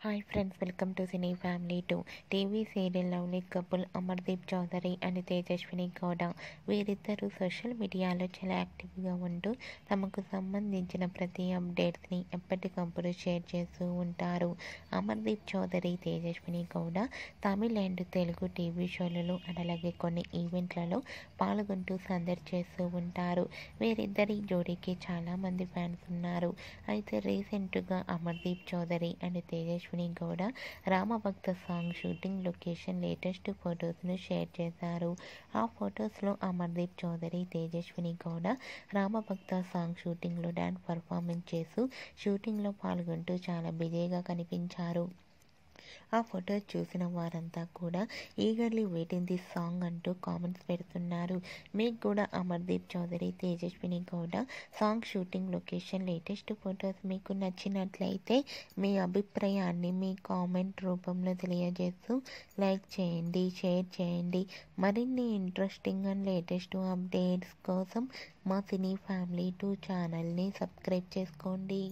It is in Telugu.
Hi friends, welcome to cine family 2. TV serial lovely couple Amardeep Chowdary and Tejaswini Gowda వీరిద్దరూ సోషల్ మీడియాలో చాలా యాక్టివ్గా ఉంటూ తమకు సంబంధించిన ప్రతి అప్డేట్స్ని ఎప్పటికప్పుడు షేర్ చేస్తూ ఉంటారు. అమర్దీప్ చౌదరి, తేజస్విని గౌడ తమిళ అండ్ తెలుగు టీవీ షోలలో అలాగే కొన్ని ఈవెంట్లలో పాల్గొంటూ సందడి చేస్తూ ఉంటారు. వీరిద్దరి జోడీకి చాలామంది ఫ్యాన్స్ ఉన్నారు. అయితే రీసెంట్గా Amardeep Chowdary and Tejaswini Gowda Ramabhakta song shooting location latest ఫొటోస్ను షేర్ చేశారు. ఆ ఫొటోస్లో అమర్దీప్ చౌదరి, తేజస్విని గౌడ రామభక్త సాంగ్ షూటింగ్లో డాన్స్ పర్ఫార్మెన్స్ చేస్తూ షూటింగ్లో పాల్గొంటూ చాలా బిజీగా కనిపించారు. ఆ ఫొటోస్ చూసిన వారంతా కూడా ఈగర్లీ వెయిటింగ్ దిస్ సాంగ్ అంటూ కామెంట్స్ పెడుతున్నారు. మీకు కూడా Amardeep Chowdary, Tejaswini Gowda song shooting location latest photos మీకు నచ్చినట్లయితే మీ అభిప్రాయాన్ని మీ కామెంట్ రూపంలో తెలియజేస్తూ లైక్ చేయండి, షేర్ చేయండి. మరిన్ని ఇంట్రెస్టింగ్ అండ్ లేటెస్ట్ అప్డేట్స్ కోసం మా సినీ ఫ్యామిలీ 2 ఛానల్ని సబ్స్క్రైబ్ చేసుకోండి.